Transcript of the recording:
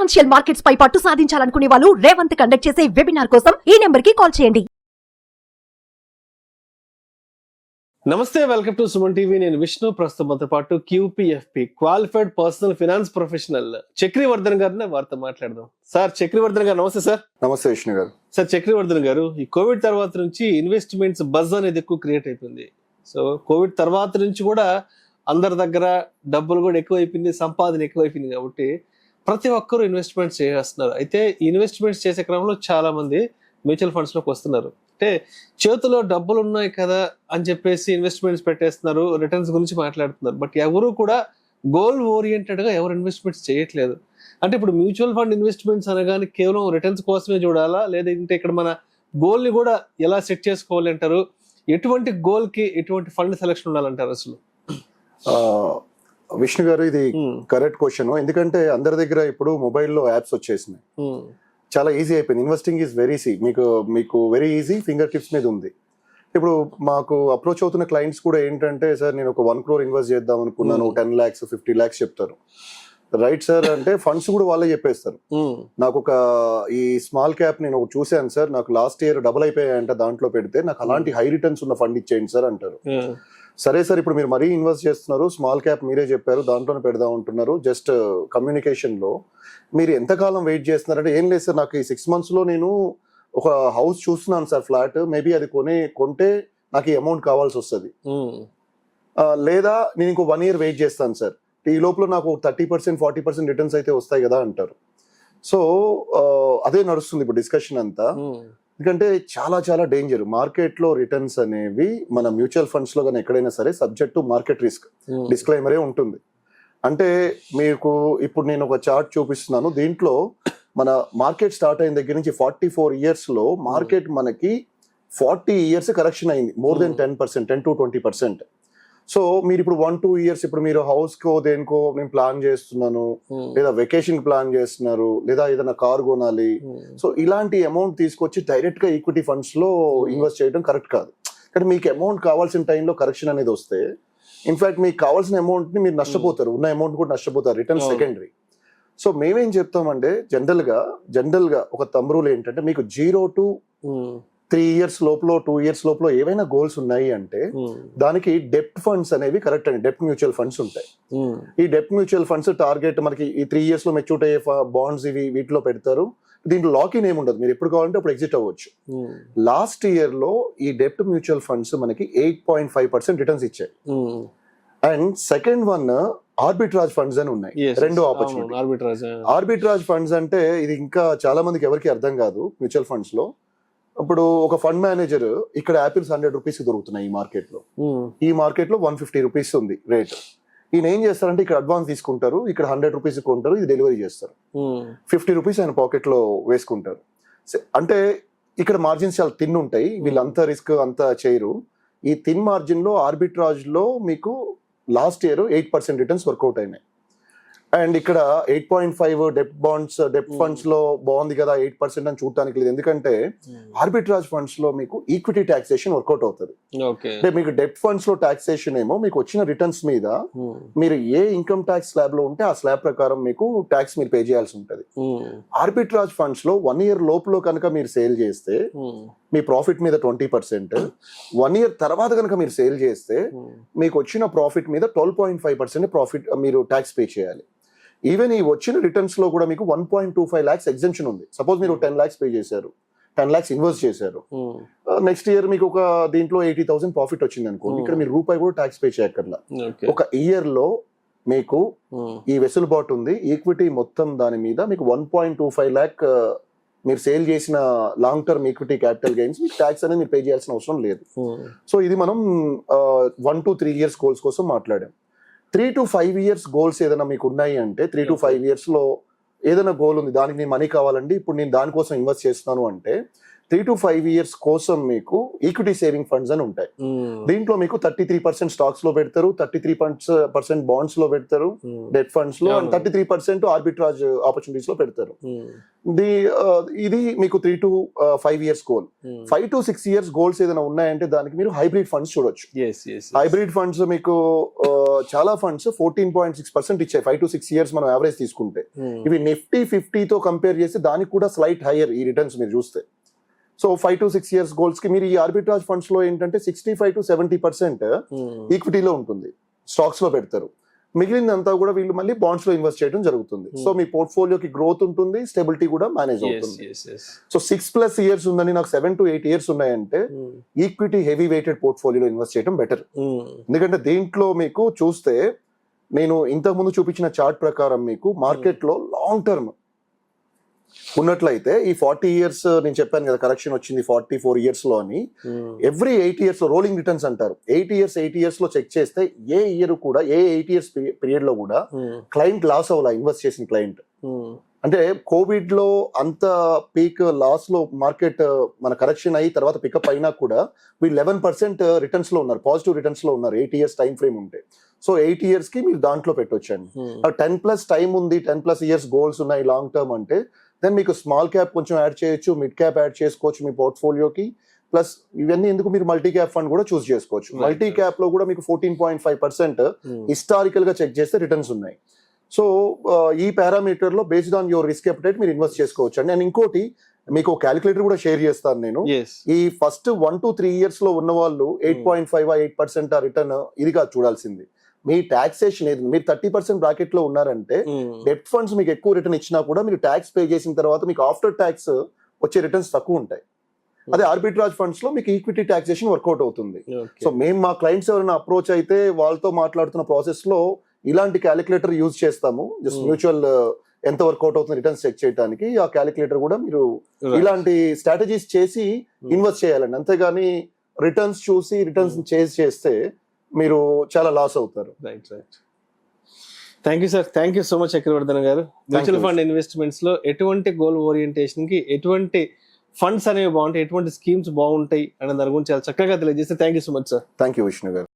Financial markets పై పట్టు సాధించాలనుకునే వాళ్ళు Revanth conduct చేసే వెబినార్ కోసం ఈ నెంబర్ కి కాల్ చేయండి. నమస్తే, వెల్కమ్ టు సుమన్ టీవీ. నేను విష్ణు. ప్రస్తుతంతో పాటు QPFP qualified personal finance professional Chakravardhan గారిని వారితో మాట్లాడదాం. సార్ చక్రవర్ధన్ గారు నమస్తే. సార్ నమస్తే విష్ణు గారు. సార్ చక్రవర్ధన్ గారు, ఈ కోవిడ్ తర్వాత నుంచి ఇన్వెస్ట్మెంట్స్ బజ్ అనేది ఎక్కువ క్రియేట్ అయిపోయింది. సో కోవిడ్ తర్వాత నుంచి కూడా అందరి దగ్గర డబ్బులు కూడా ఎక్కువైపోయింది, సంపాదన ఎక్కువైపోయింది. కాబట్టి ప్రతి ఒక్కరూ ఇన్వెస్ట్మెంట్స్ చేస్తున్నారు. అయితే ఇన్వెస్ట్మెంట్స్ చేసే క్రమంలో చాలా మంది మ్యూచువల్ ఫండ్స్ లోకి వస్తున్నారు. అంటే చేతిలో డబ్బులు ఉన్నాయి కదా అని చెప్పేసి ఇన్వెస్ట్మెంట్స్ పెట్టేస్తున్నారు, రిటర్న్స్ గురించి మాట్లాడుతున్నారు. బట్ ఎవరు కూడా గోల్ ఓరియంటెడ్ గా ఎవరు ఇన్వెస్ట్మెంట్స్ చేయట్లేదు. అంటే ఇప్పుడు మ్యూచువల్ ఫండ్ ఇన్వెస్ట్మెంట్స్ అనగానే కేవలం రిటర్న్స్ కోసమే చూడాలా, లేదంటే ఇక్కడ మన గోల్ ని కూడా ఎలా సెట్ చేసుకోవాలి అంటారు? ఎటువంటి గోల్ కి ఎటువంటి ఫండ్ సెలెక్షన్ ఉండాలంటారు అసలు? విష్ణు గారు, ఇది కరెక్ట్ క్వశ్చన్. ఎందుకంటే అందరి దగ్గర ఇప్పుడు మొబైల్లో యాప్స్ వచ్చేసినాయి. చాలా ఈజీ అయిపోయింది. Investing is very easy. మీకు వెరీ ఈజీ, ఫింగర్ టిప్స్ మీద ఉంది. ఇప్పుడు మాకు అప్రోచ్ అవుతున్న క్లయింట్స్ కూడా ఏంటంటే, సార్ నేను ఒక 1 crore ఇన్వెస్ట్ చేద్దాం అనుకున్నాను, 10 lakhs 50 lakhs చెప్తారు. రైట్ సార్ అంటే ఫండ్స్ కూడా వాళ్ళే చెప్పేస్తారు. నాకు ఒక ఈ స్మాల్ క్యాప్ నేను ఒకటి చూశాను సార్, నాకు లాస్ట్ ఇయర్ డబుల్ అయిపోయాయంట, దాంట్లో పెడితే నాకు అలాంటి హై రిటర్న్స్ ఉన్న ఫండ్ ఇచ్చేయండి సార్ అంటారు. సరే సార్, ఇప్పుడు మీరు మరీ ఇన్వెస్ట్ చేస్తున్నారు, స్మాల్ క్యాప్ మీరే చెప్పారు, దాంట్లోనే పెడదాం అంటున్నారు. జస్ట్ కమ్యూనికేషన్ లో మీరు ఎంతకాలం వెయిట్ చేస్తున్నారంటే, ఏం లేదు సార్, నాకు ఈ 6 months లో నేను ఒక హౌస్ చూస్తున్నాను సార్, ఫ్లాట్, మేబీ అది కొంటే నాకు ఈ అమౌంట్ కావాల్సి వస్తుంది, లేదా నేను ఇంకో 1 year వెయిట్ చేస్తాను సార్, ఈ లోపల నాకు 30% 40% రిటర్న్స్ అయితే వస్తాయి కదా అంటారు. సో అదే నడుస్తుంది ఇప్పుడు డిస్కషన్ అంతా. ఎందుకంటే చాలా చాలా డేంజర్ మార్కెట్ లో రిటర్న్స్ అనేవి. మన మ్యూచువల్ ఫండ్స్ లో కానీ ఎక్కడైనా సరే సబ్జెక్ట్ టు మార్కెట్ రిస్క్ డిస్క్లైమరే ఉంటుంది. అంటే మీకు ఇప్పుడు నేను ఒక చార్ట్ చూపిస్తున్నాను. దీంట్లో మన మార్కెట్ స్టార్ట్ అయిన దగ్గర నుంచి 44 years లో మార్కెట్ మనకి 40 years కరెక్షన్ అయింది, మోర్ దెన్ 10%, 10 to 20%. సో మీరు ఇప్పుడు 1-2 years ఇప్పుడు మీరు హౌస్ కో దేనికో నేను ప్లాన్ చేస్తున్నాను, లేదా వెకేషన్ ప్లాన్ చేస్తున్నారు, లేదా ఏదైనా కార్ కొనాలి. సో ఇలాంటి అమౌంట్ తీసుకొచ్చి డైరెక్ట్ గా ఈక్విటీ ఫండ్స్ లో ఇన్వెస్ట్ చేయడం కరెక్ట్ కాదు. కానీ మీకు అమౌంట్ కావాల్సిన టైంలో కరెక్షన్ అనేది వస్తే, ఇన్ఫాక్ట్ మీకు కావాల్సిన అమౌంట్ ని మీరు నష్టపోతారు, ఉన్న అమౌంట్ కూడా నష్టపోతారు, రిటర్న్ సెకండరీ. సో మేమేం చెప్తామంటే జనరల్ గా ఒక థంబ్ రూల్ ఏంటంటే, మీకు 0 to 3 years లోపల 2 years లోపల ఏవైనా గోల్స్ ఉన్నాయి అంటే దానికి డెప్ట్ ఫండ్స్ అనేవి కరెక్ట్ అండి. డెప్ట్ మ్యూచువల్ ఫండ్స్ ఉంటాయి. ఈ డెప్ట్ మ్యూచువల్ ఫండ్స్ టార్గెట్ మనకి ఈ 3 years లో మెచ్యూర్ అయ్యే బాండ్స్ వీటిలో పెడతారు. దీంట్లో లాక్ ఇన్ ఏమి ఉండదు, మీరు ఎప్పుడు కావాలంటే అప్పుడు ఎగ్జిట్ అవ్వచ్చు. లాస్ట్ ఇయర్ లో ఈ డెప్ట్ మ్యూచువల్ ఫండ్స్ మనకి 8.5% రిటర్న్స్ ఇచ్చాయి. And second one arbitrage funds అని ఉన్నాయి. రెండు ఆపర్చునిటీ. ఆర్బిట్రాజ్ ఫండ్స్ అంటే ఇది ఇంకా చాలా మందికి ఎవరికి అర్థం కాదు మ్యూచువల్ ఫండ్స్ లో. ఇప్పుడు ఒక ఫండ్ మేనేజర్ ఇక్కడ యాపిల్స్ 100 rupees దొరుకుతున్నాయి ఈ మార్కెట్ లో. ఈ మార్కెట్ లో 150 rupees ఉంది రేట్. ఈయన ఏం చేస్తారంటే ఇక్కడ అడ్వాన్స్ తీసుకుంటారు, ఇక్కడ 100 rupees కొంటారు, ఇది డెలివరీ చేస్తారు, 50 rupees ఆయన పాకెట్ లో వేసుకుంటారు. అంటే ఇక్కడ మార్జిన్స్ చాలా థిన్ ఉంటాయి, వీళ్ళంతా రిస్క్ అంతా చేయరు. ఈ థిన్ మార్జిన్ లో ఆర్బిట్రాజ్ లో మీకు లాస్ట్ ఇయర్ 8% రిటర్న్స్ వర్కౌట్ అయినాయి. అండ్ ఇక్కడ 8.5 డెప్ట్ ఫండ్స్ లో బాగుంది కదా 8% అని చూడటానికి లేదు. ఎందుకంటే ఆర్బిట్రాజ్ ఫండ్స్ లో మీకు ఈక్విటీ టాక్సేషన్ వర్కౌట్ అవుతుంది. అంటే మీకు డెప్ట్ ఫండ్స్ లో టాక్సేషన్ ఏమో మీకు వచ్చిన రిటర్న్స్ మీద మీరు ఏ ఇన్కమ్ ట్యాక్స్ స్లాబ్ లో ఉంటే ఆ స్లాబ్ ప్రకారం మీకు ట్యాక్స్ మీరు పే చేయాల్సి ఉంటుంది. ఆర్బిట్రాజ్ ఫండ్స్ లో 1 year లోపల కనుక మీరు సేల్ చేస్తే మీ ప్రాఫిట్ మీద 20%, 1 year తర్వాత కనుక మీరు సేల్ చేస్తే మీకు వచ్చిన ప్రాఫిట్ మీద 12.5% ప్రాఫిట్ మీరు ట్యాక్స్ పే చేయాలి. ఈవెన్ ఈ వచ్చిన రిటర్న్స్ లో కూడా మీకు 1.25 lakhs ఎగ్జెంప్షన్ ఉంది. సపోజ్ మీరు 10 lakhs పే చేశారు, 10 lakhs ఇన్వెస్ట్ చేశారు, నెక్స్ట్ ఇయర్ మీకు ఒక దీంట్లో 80,000 ప్రాఫిట్ వచ్చింది అనుకోండి, ఇక్కడ మీరు రూపాయి కూడా ట్యాక్స్ పే చేయక్కర్లా. ఒక ఇయర్ లో మీకు ఈ వెసులుబాటు ఉంది. ఈక్విటీ మొత్తం దాని మీద మీకు 1.25 lakh మీరు సేల్ చేసిన long term equity capital gains మీకు ట్యాక్స్ అనేది మీరు పే చేయాల్సిన అవసరం లేదు. సో ఇది మనం 1 to 3 years గోల్స్ కోసం మాట్లాడాం. 3 to 5 years గోల్స్ ఏదైనా మీకు ఉన్నాయి అంటే 3 to 5 years లో ఏదైనా గోల్ ఉంది, దానికి నేను మనీ కావాలండి, ఇప్పుడు నేను దానికోసం ఇన్వెస్ట్ చేస్తున్నాను అంటే 3 to 5 years కోసం మీకు ఈక్విటీ సేవింగ్ ఫండ్స్ అని ఉంటాయి. దీంట్లో మీకు 33% స్టాక్స్ లో పెడతారు, 33% బాండ్స్ లో పెడతారు డెట్ ఫండ్స్ లో, అండ్ 33% ఆర్బిట్రాజ్ ఆపర్చునిటీస్ లో పెడతారు. ఇది మీకు 3 to 5 years goal. 5 to 6 years goals ఏదైనా ఉన్నాయంటే దానికి మీరు హైబ్రిడ్ ఫండ్స్ చూడొచ్చు. హైబ్రిడ్ ఫండ్స్ మీకు చాలా ఫండ్స్ 14.6% ఇచ్చాయి 5 to 6 ఇయర్స్ మనం యావరేజ్ తీసుకుంటే. ఇవి నిఫ్టీ 50తో కంపేర్ చేస్తే దానికి కూడా స్లైట్ హైయర్ ఈ రిటర్న్స్ మీరు చూస్తే. సో 5 to 6 ఇయర్స్ గోల్స్ కి మీరు ఈ ఆర్బిట్రాజ్ ఫండ్స్ లో ఏంటంటే 65 to 70% ఈక్విటీలో ఉంటుంది, స్టాక్స్ లో పెడతారు. మిగిలిందంతా కూడా వీళ్ళు మళ్ళీ బాండ్స్ లో ఇన్వెస్ట్ చేయడం జరుగుతుంది. సో మీ పోర్ట్ఫోలియోకి గ్రోత్ ఉంటుంది, స్టెబిలిటీ కూడా మేనేజ్ అవుతుంది. సో 6+ ఇయర్స్ ఉందని నాకు 7 to 8 ఇయర్స్ ఉన్నాయంటే ఈక్విటీ హెవీ వెయిటెడ్ పోర్ట్ఫోలియోలో ఇన్వెస్ట్ చేయడం బెటర్. ఎందుకంటే దీంట్లో మీకు చూస్తే నేను ఇంతకు ముందు చూపించిన చార్ట్ ప్రకారం మీకు మార్కెట్ లో లాంగ్ టర్మ్ ఉన్నట్లయితే ఈ 40 ఇయర్స్ నేను చెప్పాను కదా కరెక్షన్ వచ్చింది 44 ఇయర్స్ లో అని, ఎవ్రీ 8 ఇయర్స్ లో రోలింగ్ రిటర్న్స్ అంటారు. 8 ఇయర్స్ లో చెక్ చేస్తే ఏ ఇయర్ కూడా ఏ 8 ఇయర్స్ పీరియడ్ లో కూడా క్లయింట్ లాస్ అవ్వాల, ఇన్వెస్ట్ చేసిన క్లయింట్. అంటే కోవిడ్ లో అంత పీక్ లాస్ లో మార్కెట్ మన కరెక్షన్ అయ్యి తర్వాత పికప్ అయినా కూడా వీళ్ళు 11% రిటర్న్స్ లో ఉన్నారు, పాజిటివ్ రిటర్న్స్ లో ఉన్నారు 8 ఇయర్స్ టైం ఫ్రేమ్ ఉంటే. సో 8 ఇయర్స్ కి మీరు దాంట్లో పెట్టొచ్చండి. 10+ టైం ఉంది, 10+ ఇయర్స్ గోల్స్ ఉన్నాయి లాంగ్ టర్మ్ అంటే దెన్ మీకు స్మాల్ క్యాప్ కొంచెం యాడ్ చేయొచ్చు, మిడ్ క్యాప్ యాడ్ చేసుకోవచ్చు మీ పోర్ట్ఫోలియోకి. ప్లస్ ఇవన్నీ ఎందుకు మీరు మల్టీ క్యాప్ ఫండ్ కూడా చూస్ చేసుకోవచ్చు. మల్టీ క్యాప్ లో కూడా మీకు 14.5% హిస్టారికల్ గా చెక్ చేస్తే రిటర్న్స్ ఉన్నాయి. సో ఈ పారామీటర్ లో based on your risk appetite మీరు ఇన్వెస్ట్ చేసుకోవచ్చు అండి. అండ్ ఇంకోటి మీకు క్యాలిక్యులేటర్ కూడా షేర్ చేస్తాను నేను. ఈ ఫస్ట్ 1 to 3 ఇయర్స్ లో ఉన్న వాళ్ళు 8.5% రిటర్న్ ఇది కాదు చూడాల్సింది. మీ టాక్సేషన్ ఏది, మీరు 30% బ్రాకెట్ లో ఉన్నారంటే డెట్ ఫండ్స్ మీకు ఎక్కువ రిటర్న్ ఇచ్చినా కూడా మీరు ట్యాక్స్ పే చేసిన తర్వాత మీకు ఆఫ్టర్ ట్యాక్స్ వచ్చే రిటర్న్స్ తక్కువ ఉంటాయి. అదే ఆర్బిట్రాజ్ ఫండ్స్ లో మీకు ఈక్విటీ టాక్సేషన్ వర్కౌట్ అవుతుంది. సో మేము మా క్లయింట్స్ ఎవరైనా అప్రోచ్ అయితే వాళ్ళతో మాట్లాడుతున్న ప్రాసెస్ లో ఇలాంటి క్యాలిక్యులేటర్ యూజ్ చేస్తాము. జస్ట్ మ్యూచువల్ ఎంత వర్కౌట్ అవుతుంది రిటర్న్స్ చెక్ చేయడానికి ఆ క్యాలిక్యులేటర్ కూడా మీరు ఇలాంటి స్ట్రాటజీస్ చేసి ఇన్వెస్ట్ చేయాలండి. అంతేగాని రిటర్న్స్ చూసి రిటర్న్స్ చేస్తే మీరు చాలా లాస్ అవుతారు. Right. Thank you sir, thank you so much Chakravardhan గారు. మ్యూచువల్ ఫండ్ ఇన్వెస్ట్మెంట్స్ లో ఎటువంటి గోల్ ఓరియంటేషన్ కి ఎటువంటి ఫండ్స్ అనేవి బాగుంటాయి, ఎటువంటి స్కీమ్స్ బాగుంటాయి అనే దాని గురించి చాలా చక్కగా తెలియజేస్తే thank you so much sir. Thank you Vishnu గారు.